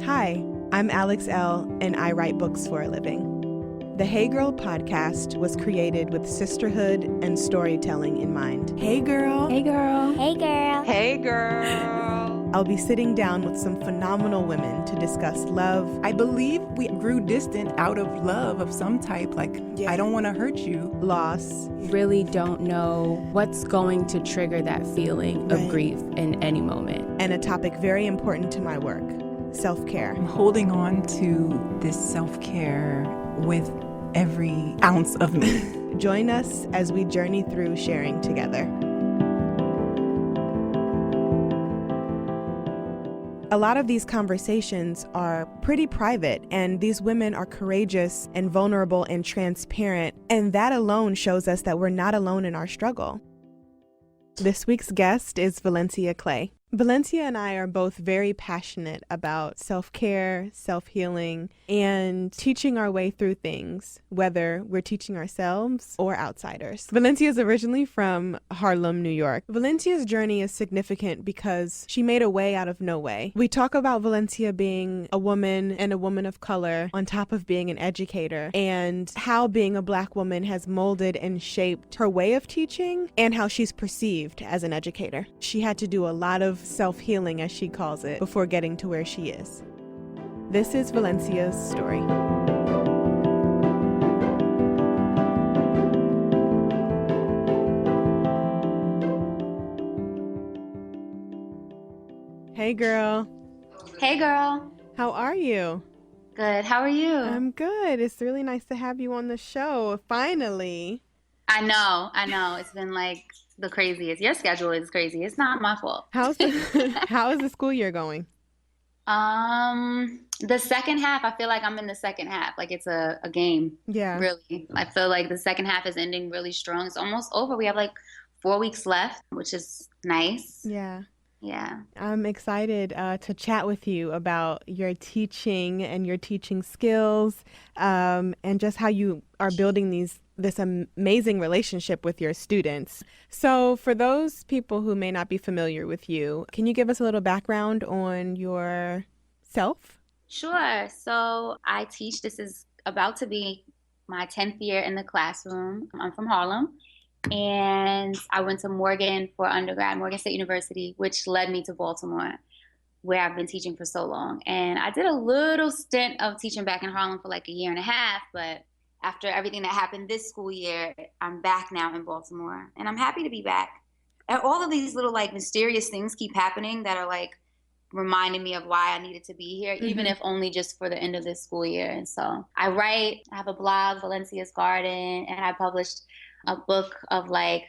Hi, I'm Alex Elle, and I write books for a living. The Hey Girl podcast was created with sisterhood and storytelling in mind. Hey girl. Hey girl. Hey girl. Hey girl. I'll be sitting down with some phenomenal women to discuss love. I believe we grew distant out of love of some type, I don't want to hurt you. Loss. Really don't know what's going to trigger that feeling of grief in any moment. And a topic very important to my work, self-care. I'm holding on to this self-care with every ounce of me. Join us as we journey through sharing together. A lot of these conversations are pretty private, and these women are courageous and vulnerable and transparent, and that alone shows us that we're not alone in our struggle. This week's guest is Valencia Clay. Valencia and I are both very passionate about self-care, self-healing, and teaching our way through things, whether we're teaching ourselves or outsiders. Valencia is originally from Harlem, New York. Valencia's journey is significant because she made a way out of no way. We talk about Valencia being a woman and a woman of color on top of being an educator, and how being a Black woman has molded and shaped her way of teaching and how she's perceived as an educator. She had to do a lot of self-healing, as she calls it, before getting to where she is. This is Valencia's story. Hey girl. Hey girl. How are you? Good. How are you? I'm good. It's really nice to have you on the show, finally. I know. It's been like the craziest. Your schedule is crazy. It's not my fault. How is the school year going? The second half, I feel like I'm in the second half. Like it's a game. Yeah. Really. I feel like the second half is ending really strong. It's almost over. We have like 4 weeks left, which is nice. Yeah. Yeah. I'm excited to chat with you about your teaching and your teaching skills, and just how you are building this amazing relationship with your students. So for those people who may not be familiar with you, can you give us a little background on yourself? Sure. So I teach. This is about to be my 10th year in the classroom. I'm from Harlem. And I went to Morgan for undergrad, Morgan State University, which led me to Baltimore, where I've been teaching for so long. And I did a little stint of teaching back in Harlem for like a year and a half, but after everything that happened this school year, I'm back now in Baltimore, and I'm happy to be back. And all of these little like mysterious things keep happening that are like reminding me of why I needed to be here, even if only just for the end of this school year. And so I write, I have a blog, Valencia's Garden, and I published a book of like,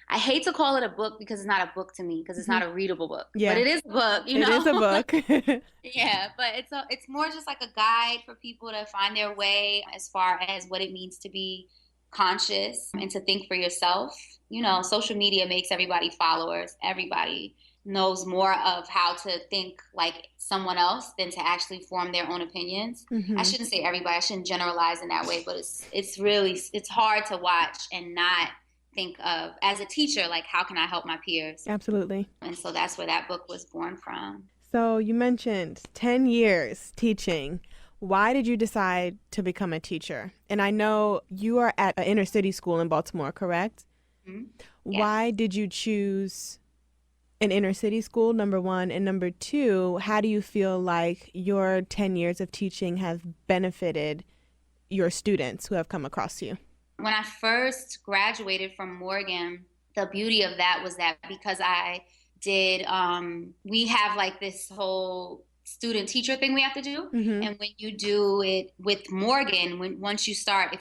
I hate to call it a book because it's not a book to me, because it's not a readable book. Yeah. But it is a book, you know? It is a book. Yeah, but it's more just like a guide for people to find their way as far as what it means to be conscious and to think for yourself. You know, social media makes everybody followers. Everybody knows more of how to think like someone else than to actually form their own opinions. I shouldn't say everybody, I shouldn't generalize in that way, but it's hard to watch and not think of, as a teacher, like how can I help my peers? Absolutely. And so that's where that book was born from. So you mentioned 10 years teaching. Why did you decide to become a teacher? And I know you are at an inner city school in Baltimore, correct? Mm-hmm. Why did you choose an inner city school, number one? And number two, how do you feel like your 10 years of teaching have benefited your students who have come across you? When I first graduated from Morgan, the beauty of that was that because I did, we have like this whole student teacher thing we have to do. And when you do it with Morgan, if you start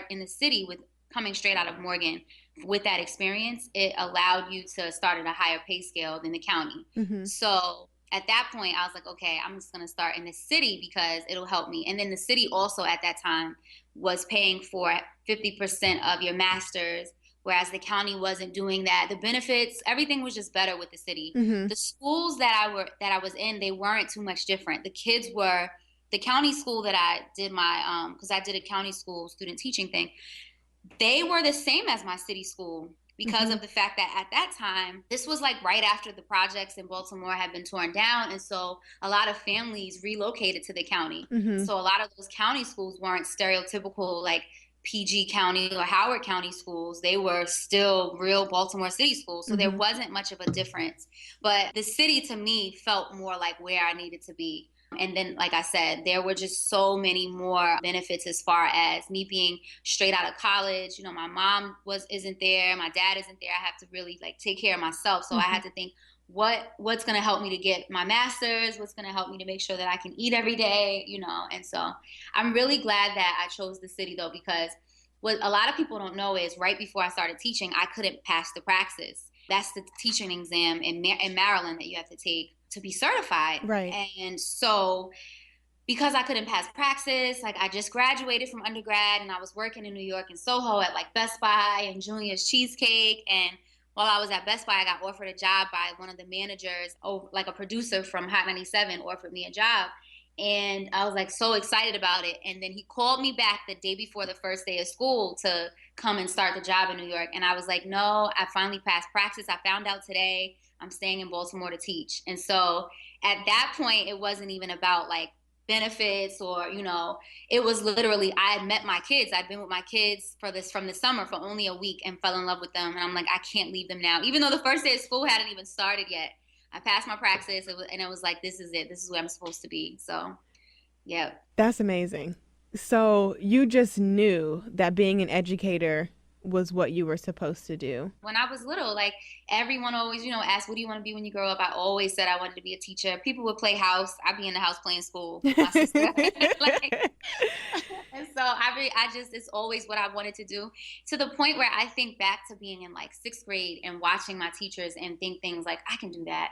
in the city with coming straight out of Morgan, with that experience, it allowed you to start at a higher pay scale than the county. So at that point, I was like, okay, I'm just going to start in the city because it'll help me. And then the city also at that time was paying for 50% of your master's, whereas the county wasn't doing that. The benefits, everything was just better with the city. The schools that I was in, they weren't too much different. The kids were, the county school that I did my, because I did a county school student teaching thing, they were the same as my city school. because of the fact that at that time, this was like right after the projects in Baltimore had been torn down. And so a lot of families relocated to the county. So a lot of those county schools weren't stereotypical like PG County or Howard County schools. They were still real Baltimore City schools. So there wasn't much of a difference. But the city to me felt more like where I needed to be. And then, like I said, there were just so many more benefits as far as me being straight out of college. You know, my mom isn't there, my dad isn't there. I have to really like take care of myself. So I had to think, what's going to help me to get my master's? What's going to help me to make sure that I can eat every day? You know, and so I'm really glad that I chose the city though, because what a lot of people don't know is right before I started teaching, I couldn't pass the praxis. That's the teaching exam in Maryland that you have to take to be certified. Right. And so because I couldn't pass praxis, like I just graduated from undergrad and I was working in New York in Soho at like Best Buy and Junior's Cheesecake. And while I was at Best Buy, I got offered a job by one of the managers, like a producer from Hot 97 offered me a job. And I was like so excited about it. And then he called me back the day before the first day of school to come and start the job in New York. And I was like, no, I finally passed praxis. I found out today I'm staying in Baltimore to teach. And so at that point, it wasn't even about like benefits or, you know, it was literally, I had met my kids. I'd been with my kids from the summer for only a week and fell in love with them. And I'm like, I can't leave them now. Even though the first day of school hadn't even started yet. I passed my praxis and it was like, this is it. This is where I'm supposed to be. So, yeah. That's amazing. So you just knew that being an educator was what you were supposed to do. When I was little, like everyone always, you know, asked, what do you want to be when you grow up? I always said I wanted to be a teacher. People would play house. I'd be in the house playing school with my sister. And so it's always what I wanted to do, to the point where I think back to being in like 6th grade and watching my teachers and think things like, I can do that.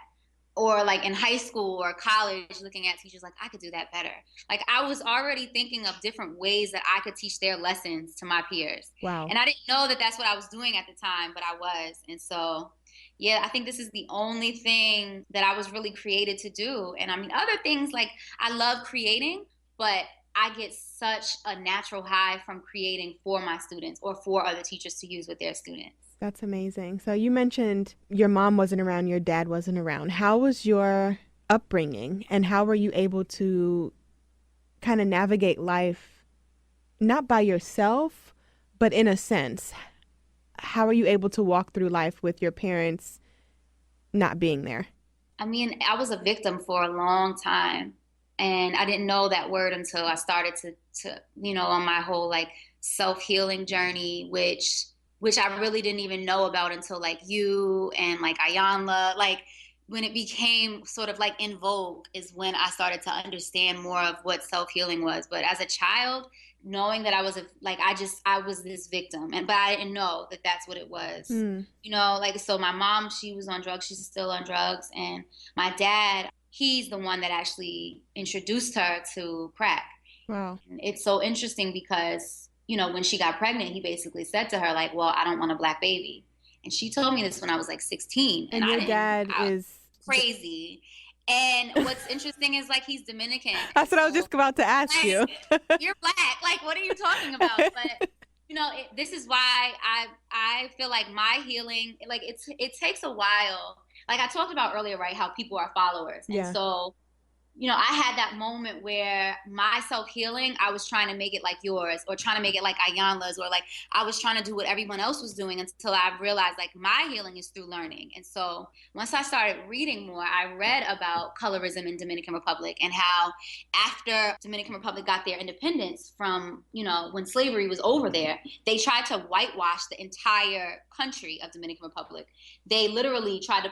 Or like in high school or college, looking at teachers like, I could do that better. Like I was already thinking of different ways that I could teach their lessons to my peers. Wow. And I didn't know that that's what I was doing at the time, but I was. And so, yeah, I think this is the only thing that I was really created to do. And I mean, other things like I love creating, but I get such a natural high from creating for my students or for other teachers to use with their students. That's amazing. So you mentioned your mom wasn't around, your dad wasn't around. How was your upbringing and how were you able to kind of navigate life, not by yourself, but in a sense? How are you able to walk through life with your parents not being there? I mean, I was a victim for a long time. And I didn't know that word until I started to you know, on my whole like self-healing journey, which I really didn't even know about until like you and like Ayanla, like when it became sort of like in vogue is when I started to understand more of what self-healing was. But as a child, knowing that I was I was this victim, but I didn't know that that's what it was. You know, like, so my mom, she was on drugs, she's still on drugs. And my dad, he's the one that actually introduced her to crack. Wow. And it's so interesting because, you know, when she got pregnant, he basically said to her, like, well, I don't want a black baby. And she told me this when I was like 16. And your dad is crazy. And what's interesting is like he's Dominican. That's what I was just about to ask you. You're black. Like, what are you talking about? But, you know, this is why I feel like my healing, like it takes a while. Like I talked about earlier, right, how people are followers. And so, you know, I had that moment where my self-healing, I was trying to make it like yours or trying to make it like Ayanla's or like I was trying to do what everyone else was doing until I realized like my healing is through learning. And so once I started reading more, I read about colorism in Dominican Republic and how after Dominican Republic got their independence from, you know, when slavery was over there, they tried to whitewash the entire country of Dominican Republic. They literally tried to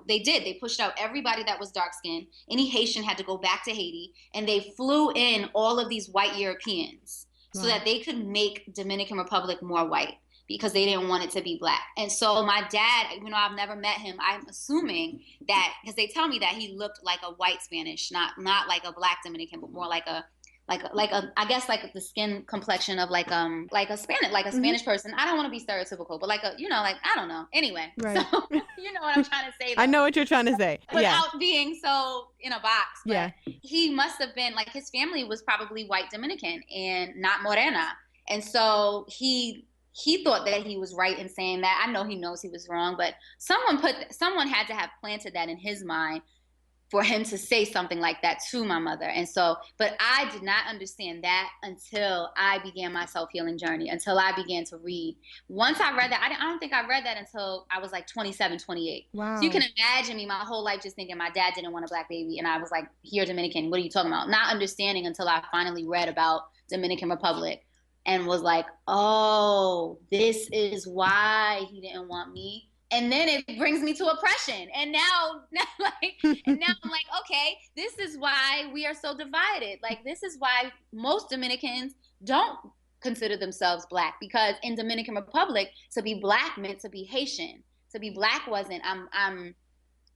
they pushed out everybody that was dark-skinned. Any Haitian had to go back to Haiti, and they flew in all of these white Europeans so that they could make Dominican Republic more white because they didn't want it to be black. And so my dad, even though I've never met him, I'm assuming that, because they tell me that he looked like a white Spanish, not like a black Dominican, but more like a I guess like the skin complexion of like a Spanish person. I don't want to be stereotypical, but like a, you know, like, I don't know. Anyway, right. So you know what I'm trying to say. Though. I know what you're trying to say. Without being so in a box. But he must have been like, his family was probably white Dominican and not Morena. And so he he thought that he was right in saying that. I know he knows he was wrong, but someone had to have planted that in his mind for him to say something like that to my mother. And so, but I did not understand that until I began my self-healing journey, until I began to read. Once I read that, I don't think I read that until I was like 27, 28. Wow. So you can imagine me my whole life just thinking my dad didn't want a black baby. And I was like, here, Dominican, what are you talking about? Not understanding until I finally read about Dominican Republic and was like, oh, this is why he didn't want me. And then it brings me to oppression. And now I'm like, okay, this is why we are so divided. Like, this is why most Dominicans don't consider themselves black, because in Dominican Republic, to be black meant to be Haitian. To be black wasn't, I'm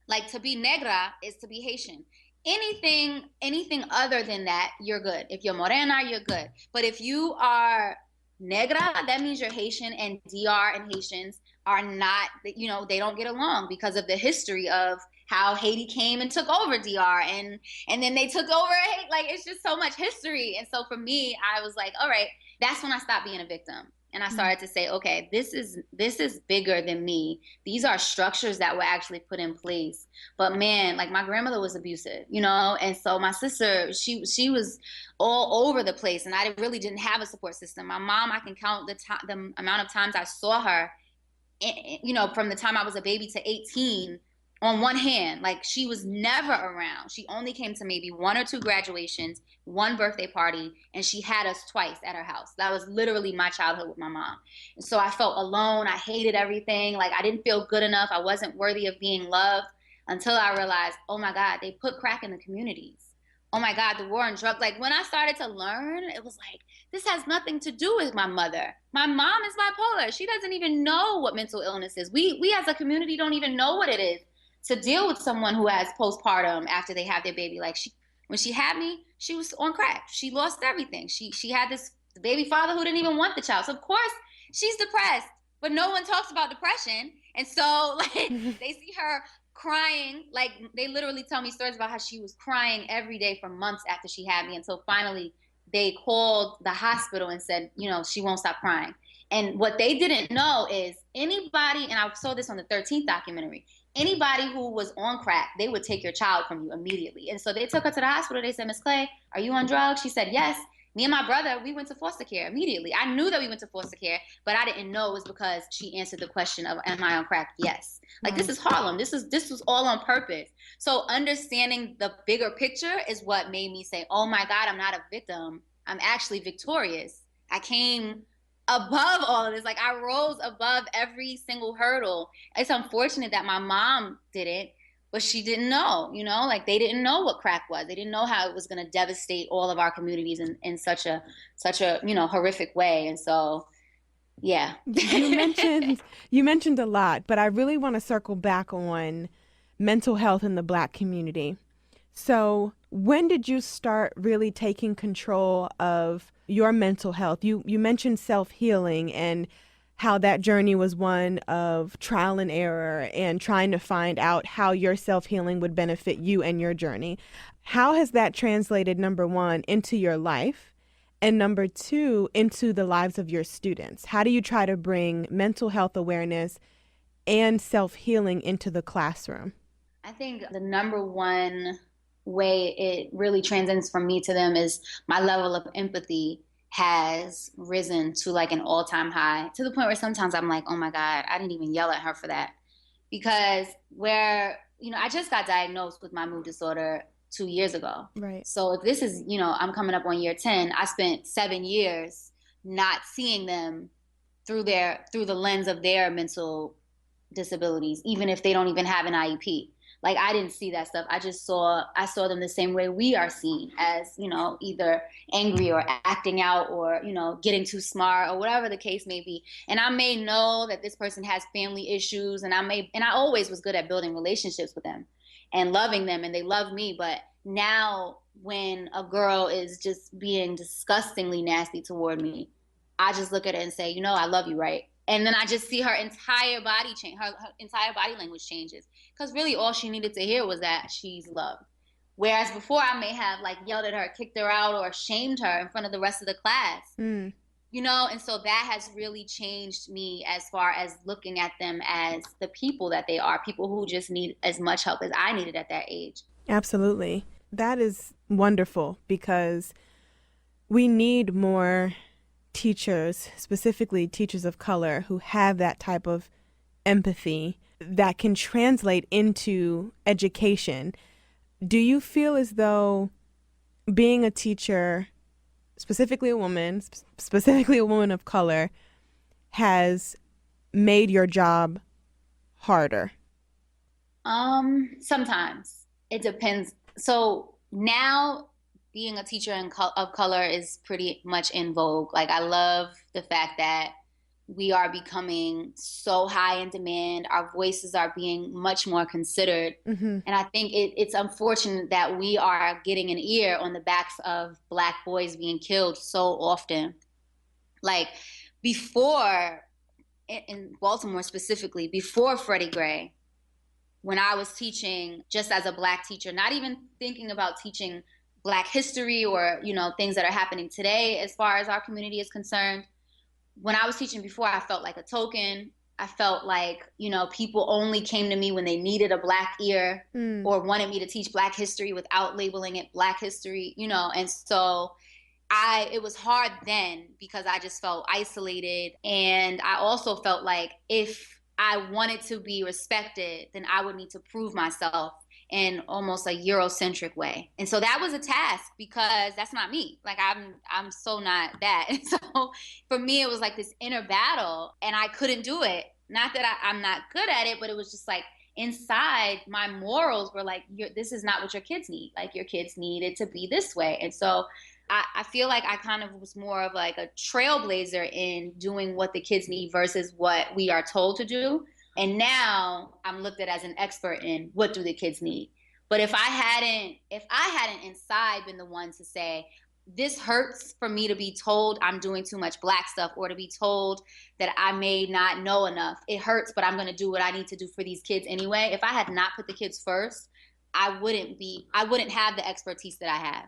like, to be negra is to be Haitian. Anything other than that, you're good. If you're morena, you're good. But if you are negra, that means you're Haitian, and DR and Haitians are not, they don't get along because of the history of how Haiti came and took over DR, and then they took over, like, it's just so much history. And so for me, I was like, all right, that's when I stopped being a victim. And I started to say, okay, this is bigger than me. These are structures that were actually put in place. But man, like, my grandmother was abusive, and so my sister, she was all over the place, and I really didn't have a support system. My mom, I can count the amount of times I saw her, from the time I was a baby to 18, on one hand. Like, she was never around. She only came to maybe 1 or 2 graduations, 1 birthday party, and she had us twice at her house. That was literally my childhood with my mom. And so I felt alone. I hated everything. Like, I didn't feel good enough. I wasn't worthy of being loved, until I realized, oh my God, they put crack in the communities. Oh my God, the war on drugs. Like, when I started to learn, it was like, this has nothing to do with my mother. My mom is bipolar. She doesn't even know what mental illness is. We as a community don't even know what it is to deal with someone who has postpartum after they have their baby. Like, when she had me, she was on crack. She lost everything. She had this baby father who didn't even want the child. So of course she's depressed, but no one talks about depression. And so, like, they see her crying. Like, they literally tell me stories about how she was crying every day for months after she had me, until finally they called the hospital and said, she won't stop crying. And what they didn't know is anybody, and I saw this on the 13th documentary, anybody who was on crack, they would take your child from you immediately. And so they took her to the hospital. They said, Miss Clay, are you on drugs? She said, yes. Me and my brother, we went to foster care immediately. I knew that we went to foster care, but I didn't know it was because she answered the question of, am I on crack? Yes. Like, this is Harlem. This was all on purpose. So understanding the bigger picture is what made me say, oh my God, I'm not a victim. I'm actually victorious. I came above all of this. Like, I rose above every single hurdle. It's unfortunate that my mom didn't, but she didn't know, like, they didn't know what crack was. They didn't know how it was going to devastate all of our communities in such a horrific way. And so, yeah. You mentioned a lot, but I really want to circle back on mental health in the Black community. So when did you start really taking control of your mental health? You mentioned self-healing and how that journey was one of trial and error and trying to find out how your self-healing would benefit you and your journey. How has that translated, number one, into your life, and number two, into the lives of your students? How do you try to bring mental health awareness and self-healing into the classroom? I think the number one way it really transcends from me to them is my level of empathy has risen to like an all-time high, to the point where sometimes I'm like, oh my God, I didn't even yell at her for that. Because I just got diagnosed with my mood disorder 2 years ago. Right. So if this is, I'm coming up on year 10, I spent 7 years not seeing them through the lens of their mental disabilities, even if they don't even have an IEP. Like, I didn't see that stuff. I saw them the same way we are seen, as, either angry or acting out or, getting too smart or whatever the case may be. And I may know that this person has family issues, and I always was good at building relationships with them and loving them, and they love me. But now when a girl is just being disgustingly nasty toward me, I just look at it and say, I love you, right? And then I just see her entire body change, her entire body language changes. Because really all she needed to hear was that she's loved. Whereas before I may have like yelled at her, kicked her out, or shamed her in front of the rest of the class. you know, and so that has really changed me as far as looking at them as the people that they are, people who just need as much help as I needed at that age. Absolutely. That is wonderful because we need more teachers, specifically teachers of color, who have that type of empathy that can translate into education. Do you feel as though being a teacher, specifically a woman of color, has made your job harder? Sometimes it depends. So now being a teacher of color is pretty much in vogue. Like, I love the fact that we are becoming so high in demand. Our voices are being much more considered. And I think it's unfortunate that we are getting an ear on the backs of Black boys being killed so often. Like, before, in Baltimore specifically, before Freddie Gray, when I was teaching just as a Black teacher, not even thinking about teaching Black history or, you know, things that are happening today as far as our community is concerned. When I was teaching before, I felt like a token. I felt like, you know, people only came to me when they needed a Black ear or wanted me to teach Black history without labeling it Black history, you know. And so it was hard then because I just felt isolated. And I also felt like if I wanted to be respected, then I would need to prove myself in almost a Eurocentric way. And so that was a task because that's not me. Like, I'm so not that. And so for me, it was like this inner battle and I couldn't do it. Not that I'm not good at it, but it was just like inside my morals were like, this is not what your kids need. Like, your kids need it to be this way. And so I feel like I kind of was more of like a trailblazer in doing what the kids need versus what we are told to do. And now I'm looked at as an expert in what do the kids need. But if I hadn't inside been the one to say, this hurts for me to be told I'm doing too much Black stuff or to be told that I may not know enough. It hurts, but I'm going to do what I need to do for these kids anyway. If I had not put the kids first, I wouldn't have the expertise that I have.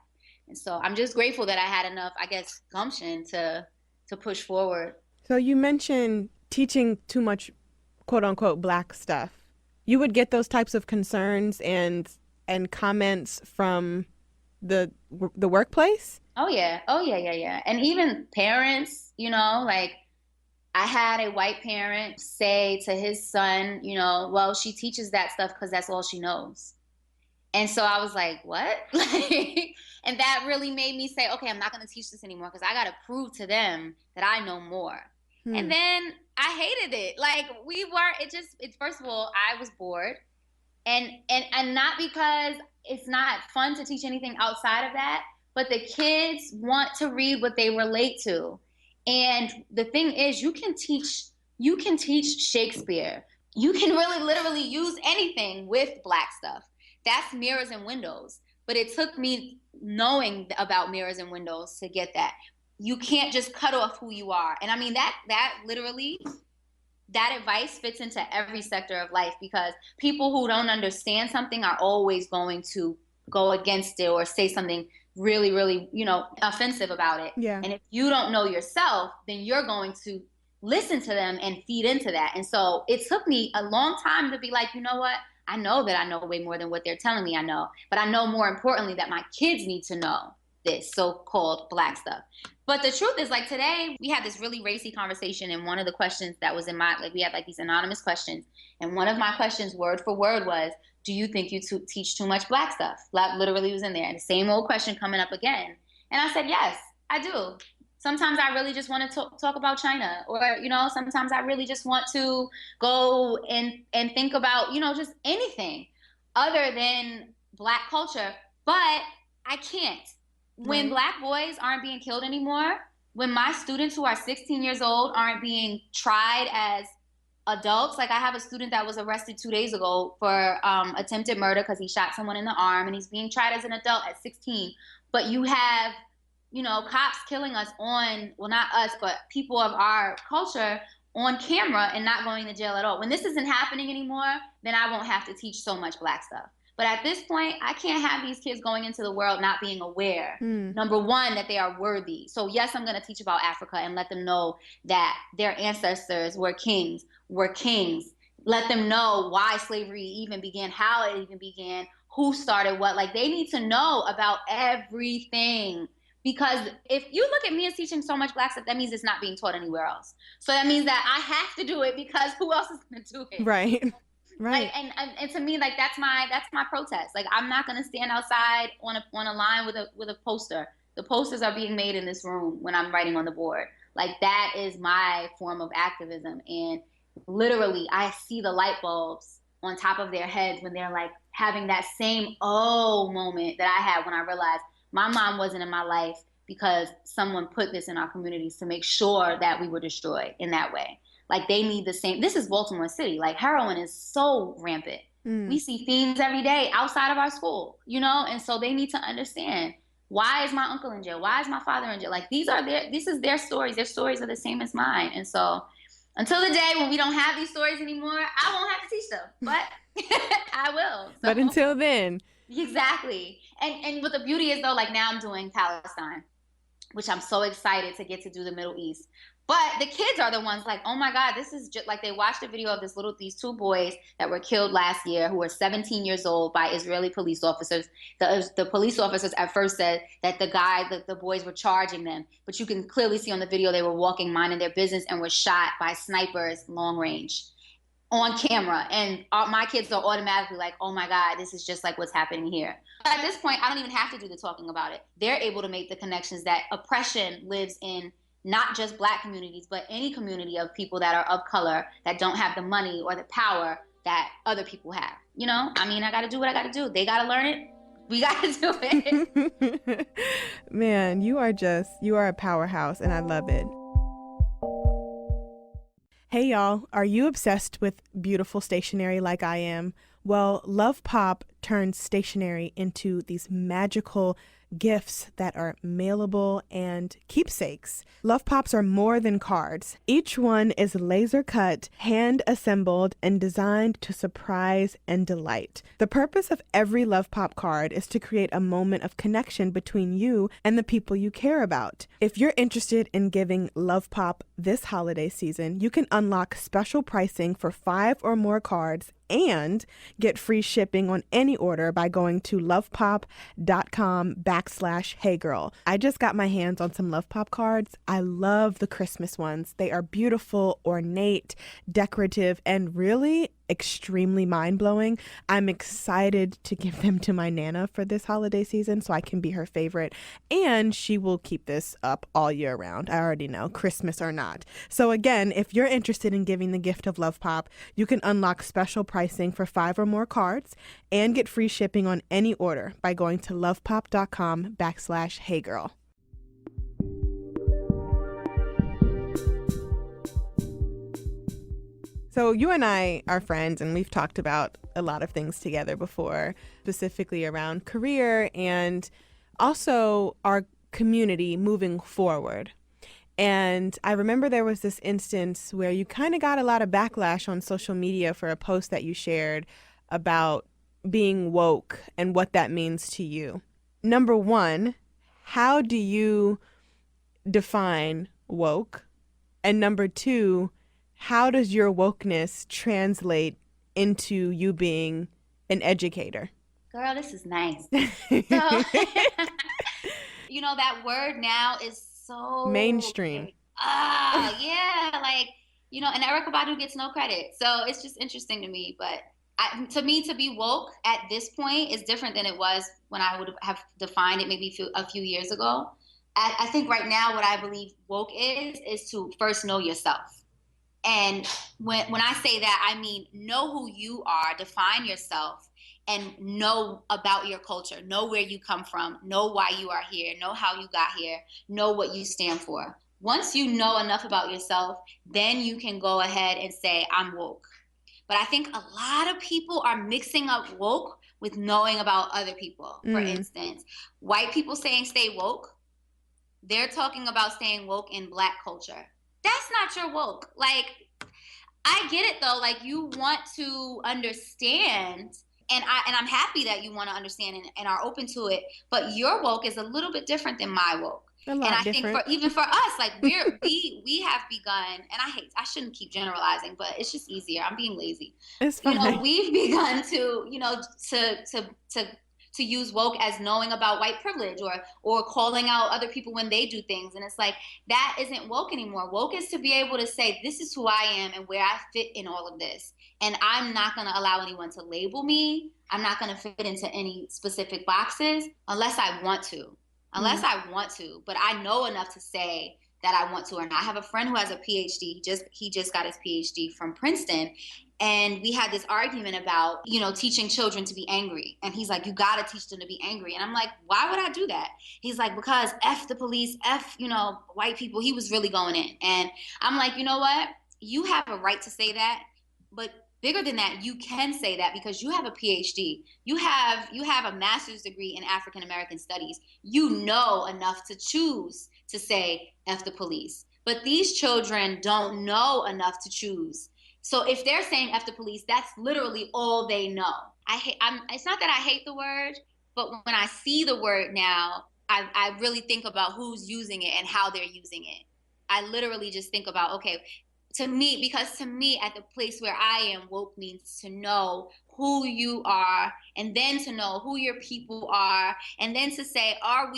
And so I'm just grateful that I had enough, I guess, gumption to push forward. So you mentioned teaching too much quote unquote Black stuff. You would get those types of concerns and comments from the workplace? Oh yeah. And even parents, you know, like I had a white parent say to his son, you know, well, she teaches that stuff because that's all she knows. And so I was like, what? And that really made me say, okay, I'm not going to teach this anymore because I got to prove to them that I know more. And then I hated it. Like, first of all, I was bored. And not because it's not fun to teach anything outside of that, but the kids want to read what they relate to. And the thing is, you can teach Shakespeare. You can really literally use anything with Black stuff. That's mirrors and windows. But it took me knowing about mirrors and windows to get that. You can't just cut off who you are. And I mean, that literally, that advice fits into every sector of life because people who don't understand something are always going to go against it or say something really, really, you know, offensive about it. Yeah. And if you don't know yourself, then you're going to listen to them and feed into that. And so it took me a long time to be like, you know what? I know that I know way more than what they're telling me I know. But I know more importantly that my kids need to know this so-called Black stuff. But the truth is, like, today we had this really racy conversation, and one of the questions that was in we had like these anonymous questions, and one of my questions word for word was, do you think you teach too much Black stuff? That literally was in there. And the same old question coming up again. And I said, yes, I do. Sometimes I really just want to talk about China, or, you know, sometimes I really just want to go and think about, you know, just anything other than Black culture. But I can't. When Black boys aren't being killed anymore, when my students who are 16 years old aren't being tried as adults, like I have a student that was arrested 2 days ago for attempted murder because he shot someone in the arm, and he's being tried as an adult at 16. But you have, you know, cops killing us well, not us, but people of our culture on camera and not going to jail at all. When this isn't happening anymore, then I won't have to teach so much Black stuff. But at this point, I can't have these kids going into the world not being aware, number one, that they are worthy. So yes, I'm going to teach about Africa and let them know that their ancestors were kings. Let them know why slavery even began, how it even began, who started what. Like, they need to know about everything. Because if you look at me as teaching so much Black stuff, that means it's not being taught anywhere else. So that means that I have to do it because who else is going to do it? Right. Right. Like, and to me, like, that's my protest. Like, I'm not going to stand outside on a line with a poster. The posters are being made in this room when I'm writing on the board. Like, that is my form of activism. And literally, I see the light bulbs on top of their heads when they're like having that same moment that I had when I realized my mom wasn't in my life because someone put this in our communities to make sure that we were destroyed in that way. Like, they need the same. This is Baltimore City. Like, heroin is so rampant. We see fiends every day outside of our school, and so they need to understand, why is my uncle in jail? Why is my father in jail? Like, this is their stories. Their stories are the same as mine. And so until the day when we don't have these stories anymore, I won't have to teach them, but I will. So. But until then. Exactly. And what the beauty is, though, like, now I'm doing Palestine, which I'm so excited to get to do the Middle East. But the kids are the ones like, oh my God, this is just like, they watched a video of these two boys that were killed last year who were 17 years old by Israeli police officers. The police officers at first said that the boys were charging them, but you can clearly see on the video they were walking, minding their business, and were shot by snipers long range on camera. And my kids are automatically like, oh my God, this is just like what's happening here. But at this point, I don't even have to do the talking about it. They're able to make the connections that oppression lives in not just Black communities, but any community of people that are of color that don't have the money or the power that other people have. I mean, I got to do what I got to do. They got to learn it. We got to do it. Man, you are a powerhouse, and I love it. Hey y'all, are you obsessed with beautiful stationery like I am? Well, Love Pop turns stationery into these magical gifts that are mailable and keepsakes. Love Pops are more than cards. Each one is laser cut, hand assembled, and designed to surprise and delight. The purpose of every Love Pop card is to create a moment of connection between you and the people you care about. If you're interested in giving Love Pop this holiday season, you can unlock special pricing for 5 or more cards and get free shipping on any order by going to lovepop.com/heygirl. I just got my hands on some Love Pop cards. I love the Christmas ones. They are beautiful, ornate, decorative, and really extremely mind-blowing. I'm excited to give them to my Nana for this holiday season so I can be her favorite, and she will keep this up all year round. I already know, Christmas or not. So again, if you're interested in giving the gift of Love Pop, you can unlock special pricing for 5 or more cards and get free shipping on any order by going to lovepop.com/heygirl. So you and I are friends, and we've talked about a lot of things together before, specifically around career and also our community moving forward. And I remember there was this instance where you kind of got a lot of backlash on social media for a post that you shared about being woke and what that means to you. Number one, how do you define woke? And number two, how does your wokeness translate into you being an educator? Girl, this is nice. So, that word now is so mainstream. Yeah, like, and Erykah Badu gets no credit. So it's just interesting to me. But to me, to be woke at this point is different than it was when I would have defined it maybe a few years ago. I think right now what I believe woke is to first know yourself. And when I say that, I mean know who you are, define yourself, and know about your culture, know where you come from, know why you are here, know how you got here, know what you stand for. Once you know enough about yourself, then you can go ahead and say, I'm woke. But I think a lot of people are mixing up woke with knowing about other people. For instance, white people saying stay woke, they're talking about staying woke in Black culture. That's not your woke. Like, I get it though. Like, you want to understand I'm happy that you want to understand and are open to it, but your woke is a little bit different than my woke. And I think even for us, like we have begun, and I shouldn't keep generalizing, but it's just easier. I'm being lazy. It's fine. We've begun to, to use woke as knowing about white privilege or calling out other people when they do things. And it's like, that isn't woke anymore. Woke is to be able to say, this is who I am and where I fit in all of this. And I'm not going to allow anyone to label me. I'm not going to fit into any specific boxes unless I want to. But I know enough to say that I want to. And I have a friend who has a PhD. He just got his PhD from Princeton. And we had this argument about, teaching children to be angry. And he's like, you got to teach them to be angry. And I'm like, why would I do that? He's like, because F the police, F, white people. He was really going in. And I'm like, you know what? You have a right to say that. But bigger than that, you can say that because you have a PhD. You have a master's degree in African American studies. You know enough to choose to say F the police. But these children don't know enough to choose. So if they're saying F the police, that's literally all they know. It's not that I hate the word, but when I see the word now, I really think about who's using it and how they're using it. I literally just think about, okay, to me, at the place where I am, woke means to know who you are, and then to know who your people are, and then to say, are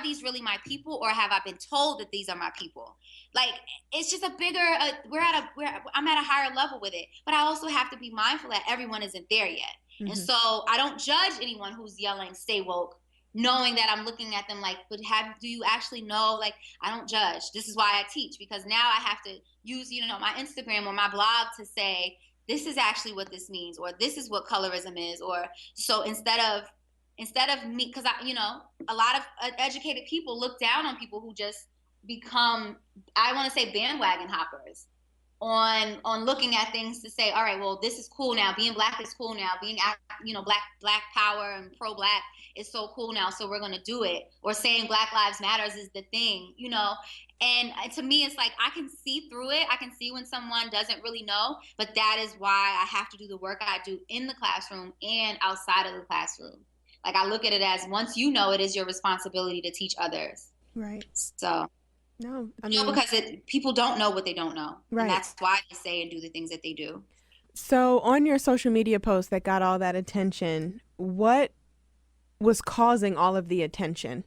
these really my people, or have I been told that these are my people? Like, it's just a bigger, I'm at a higher level with it, but I also have to be mindful that everyone isn't there yet. Mm-hmm. And so I don't judge anyone who's yelling, stay woke, knowing that I'm looking at them like, but do you actually know? Like, I don't judge. This is why I teach, because now I have to use, my Instagram or my blog to say, this is actually what this means, or this is what colorism is. Or so instead of me, because a lot of educated people look down on people who just become, I want to say, bandwagon hoppers on looking at things to say, all right, well, this is cool now. Being Black is cool now. Being, Black power and pro-Black is so cool now, so we're going to do it. Or saying Black Lives Matters is the thing, And to me, it's like, I can see through it. I can see when someone doesn't really know, but that is why I have to do the work I do in the classroom and outside of the classroom. Like, I look at it as, once you know, it is your responsibility to teach others. Right. So... No, because people don't know what they don't know. Right. And that's why they say and do the things that they do. So on your social media post that got all that attention, what was causing all of the attention?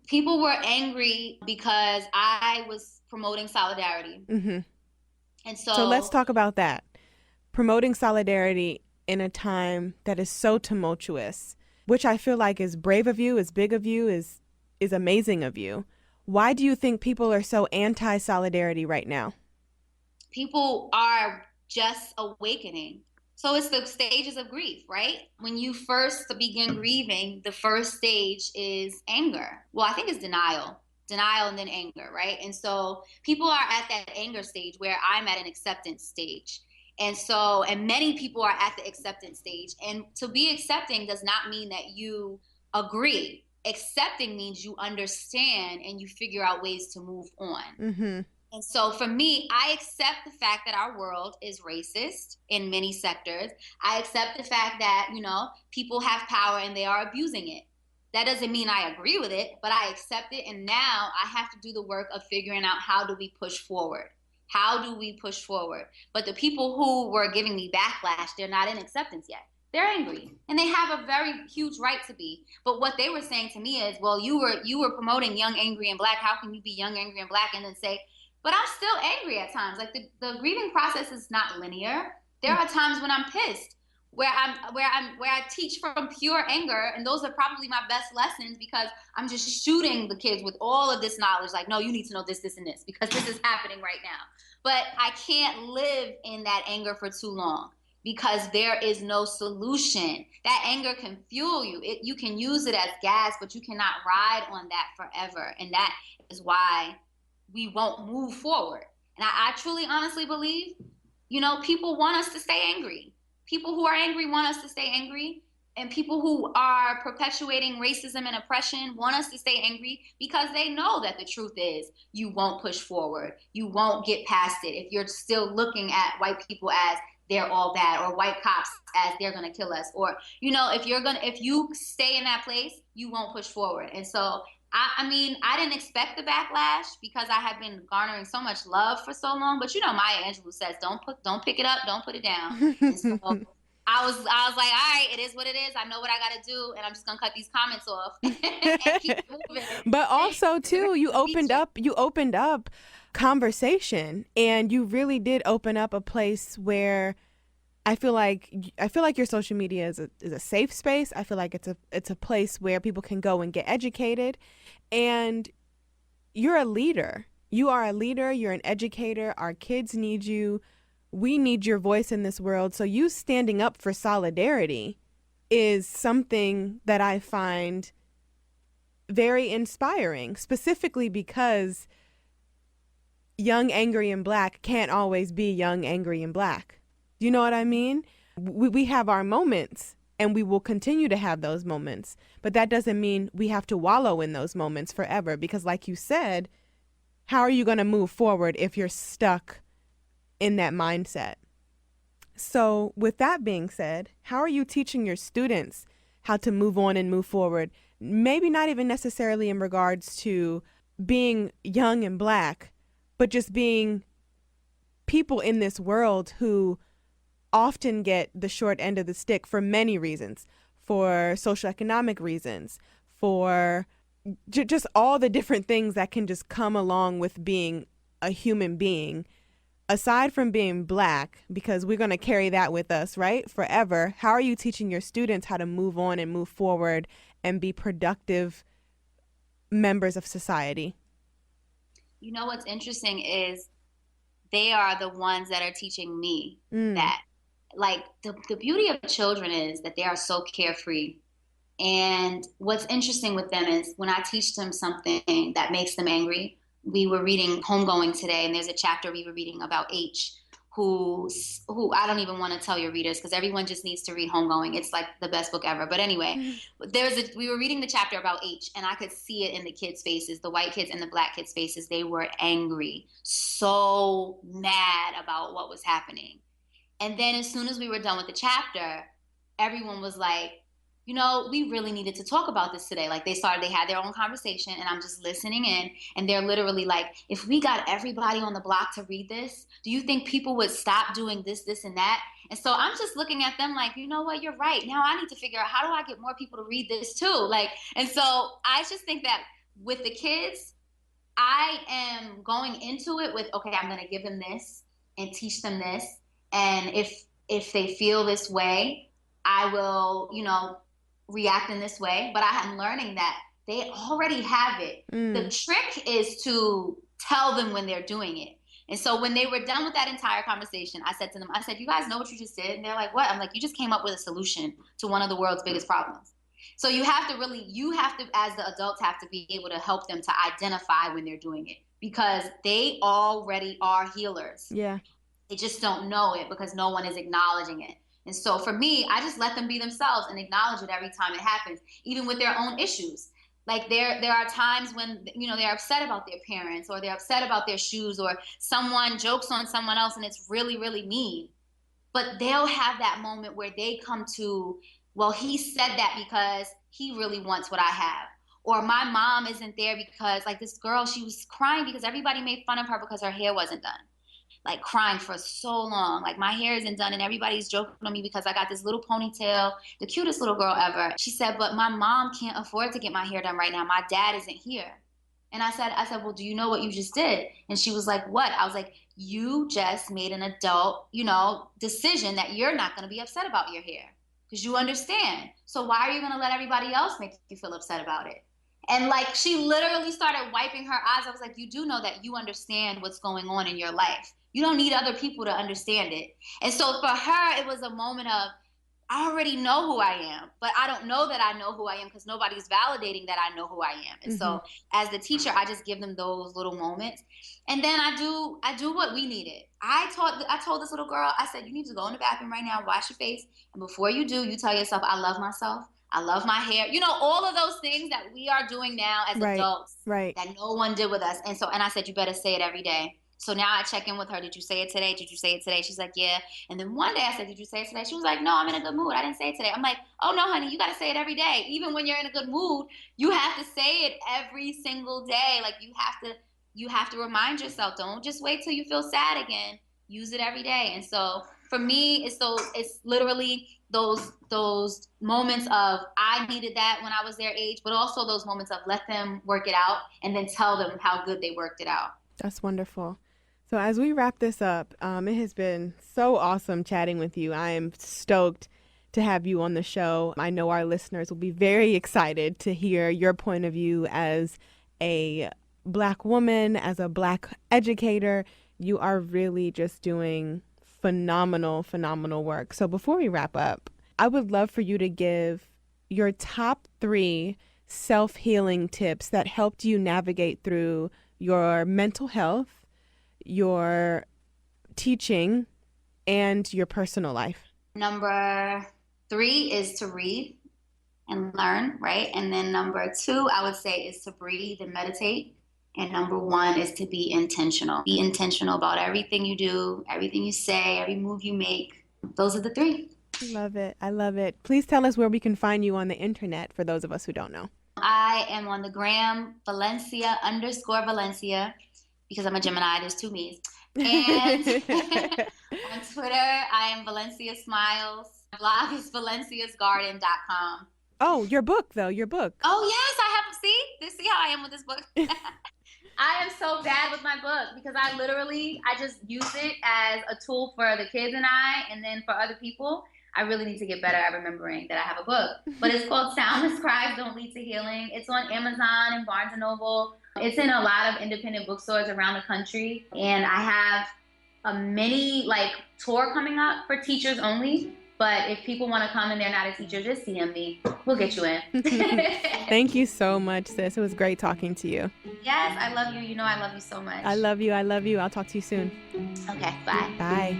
People were angry because I was promoting solidarity. Mm-hmm. And so let's talk about that. Promoting solidarity in a time that is so tumultuous, which I feel like is brave of you, is big of you, is amazing of you. Why do you think people are so anti-solidarity right now? People are just awakening. So it's the stages of grief, right? When you first begin grieving, the first stage is anger. Well, I think it's denial and then anger, right? And so people are at that anger stage where I'm at an acceptance stage. And many people are at the acceptance stage. And to be accepting does not mean that you agree. Accepting means you understand and you figure out ways to move on. Mm-hmm. And so for me, I accept the fact that our world is racist in many sectors. I accept the fact that, people have power and they are abusing it. That doesn't mean I agree with it, but I accept it. And now I have to do the work of figuring out, how do we push forward? How do we push forward? But the people who were giving me backlash, they're not in acceptance yet. They're angry, and they have a very huge right to be. But what they were saying to me is, well, you were promoting young, angry, and Black. How can you be young, angry, and Black and then say, but I'm still angry at times. Like, the grieving process is not linear. There are times when I'm pissed, where I teach from pure anger, and those are probably my best lessons because I'm just shooting the kids with all of this knowledge. Like, no, you need to know this, this, and this because this is happening right now. But I can't live in that anger for too long, because there is no solution. That anger can fuel you. You can use it as gas, but you cannot ride on that forever. And that is why we won't move forward. And I truly, honestly believe, people want us to stay angry. People who are angry want us to stay angry. And people who are perpetuating racism and oppression want us to stay angry because they know that the truth is you won't push forward. You won't get past it if you're still looking at white people as they're all bad, or white cops as they're going to kill us, or, you know, if you stay in that place, you won't push forward. And so I mean, I didn't expect the backlash because I had been garnering so much love for so long. But you know, Maya Angelou says, don't pick it up, don't put it down. And so I was like, all right, it is what it is. I know what I got to do, and I'm just gonna cut these comments off and keep moving. But also, too, you opened up conversation, and you really did open up a place where I feel like your social media is a safe space. I feel like it's a place where people can go and get educated, and you're a leader. You are a leader. You're an educator. Our kids need you. We need your voice in this world. So you standing up for solidarity is something that I find very inspiring, specifically because young, angry, and Black can't always be young, angry, and Black. Do you know what I mean? We have our moments, and we will continue to have those moments. But that doesn't mean we have to wallow in those moments forever, because like you said, how are you going to move forward if you're stuck in that mindset? So with that being said, how are you teaching your students how to move on and move forward? Maybe not even necessarily in regards to being young and Black, but just being people in this world who often get the short end of the stick for many reasons, for socioeconomic reasons, for just all the different things that can just come along with being a human being. Aside from being Black, because we're going to carry that with us, right, forever, how are you teaching your students how to move on and move forward and be productive members of society? You know what's interesting is they are the ones that are teaching me that. Like, the beauty of children is that they are so carefree. And what's interesting with them is when I teach them something that makes them angry. We were reading Homegoing today, and there's a chapter we were reading about H, who I don't even want to tell your readers because everyone just needs to read Homegoing. It's like the best book ever. But anyway, we were reading the chapter about H, and I could see it in the kids' faces, the white kids and the Black kids' faces. They were angry, so mad about what was happening. And then as soon as we were done with the chapter, everyone was like, you know, we really needed to talk about this today. Like they had their own conversation, and I'm just listening in, and they're literally like, if we got everybody on the block to read this, do you think people would stop doing this, this, and that? And so I'm just looking at them like, you know what, you're right. Now I need to figure out, how do I get more people to read this too? Like, and so I just think that with the kids, I am going into it with, okay, I'm going to give them this and teach them this. And if they feel this way, I will, you know, react in this way. But I am learning that they already have it. The trick is to tell them when they're doing it. And so when they were done with that entire conversation, I said to them, you guys know what you just did? And they're like, what? I'm like, you just came up with a solution to one of the world's biggest problems. So you have to, as the adults, have to be able to help them to identify when they're doing it, because they already are healers. Yeah. They just don't know it because no one is acknowledging it. And so for me, I just let them be themselves and acknowledge it every time it happens, even with their own issues. Like there are times when, you know, they're upset about their parents, or they're upset about their shoes, or someone jokes on someone else and it's really, really mean. But they'll have that moment where they come to, well, he said that because he really wants what I have. Or my mom isn't there because, like, this girl, she was crying because everybody made fun of her because her hair wasn't done. Like, crying for so long. Like, my hair isn't done and everybody's joking on me because I got this little ponytail, the cutest little girl ever. She said, but my mom can't afford to get my hair done right now. My dad isn't here. And I said, well, do you know what you just did? And she was like, what? I was like, you just made an adult, you know, decision that you're not going to be upset about your hair because you understand. So why are you going to let everybody else make you feel upset about it? And like, she literally started wiping her eyes. I was like, you do know that you understand what's going on in your life. You don't need other people to understand it. And so for her, it was a moment of, I already know who I am, but I don't know that I know who I am because nobody's validating that I know who I am. And so as the teacher, I just give them those little moments. And then I do what we needed. I told this little girl, I said, you need to go in the bathroom right now, wash your face. And before you do, you tell yourself, I love myself. I love my hair. You know, all of those things that we are doing now as adults that no one did with us. And I said, you better say it every day. So now I check in with her. Did you say it today? Did you say it today? She's like, yeah. And then one day I said, did you say it today? She was like, no, I'm in a good mood. I didn't say it today. I'm like, oh no, honey, you got to say it every day. Even when you're in a good mood, you have to say it every single day. Like you have to remind yourself. Don't just wait till you feel sad again. Use it every day. And so for me, it's literally those moments of I needed that when I was their age, but also those moments of let them work it out and then tell them how good they worked it out. That's wonderful. So as we wrap this up, it has been so awesome chatting with you. I am stoked to have you on the show. I know our listeners will be very excited to hear your point of view as a Black woman, as a Black educator. You are really just doing phenomenal work. So before we wrap up, I would love for you to give your top 3 self-healing tips that helped you navigate through your mental health, your teaching, and your personal life. Number 3 is to read and learn, right? And then number 2, I would say, is to breathe and meditate. And number 1 is to be intentional. Be intentional about everything you do, everything you say, every move you make. Those are the 3. Love it. I love it. Please tell us where we can find you on the internet for those of us who don't know. I am on the gram, Valencia_Valencia, because I'm a Gemini, there's 2 me's. And on Twitter, I am Valencia Smiles. My blog is valenciasgarden.com. Oh, your book, though, your book. Oh, yes, I have. See how I am with this book? I am so bad with my book because I just use it as a tool for the kids and then for other people. I really need to get better at remembering that I have a book. But it's called Soundless Cries Don't Lead to Healing. It's on Amazon and Barnes & Noble. It's in a lot of independent bookstores around the country. And I have a mini tour coming up for teachers only. But if people want to come and they're not a teacher, just DM me. We'll get you in. Thank you so much, sis. It was great talking to you. Yes, I love you. You know I love you so much. I love you. I'll talk to you soon. Okay, bye. Bye.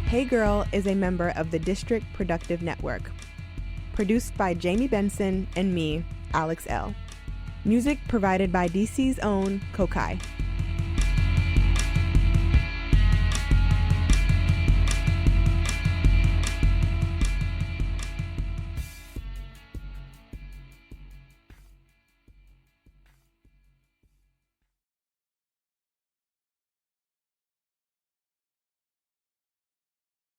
Hey Girl is a member of the District Productive Network. Produced by Jamie Benson and me, Alex Elle. Music provided by DC's own Kokai.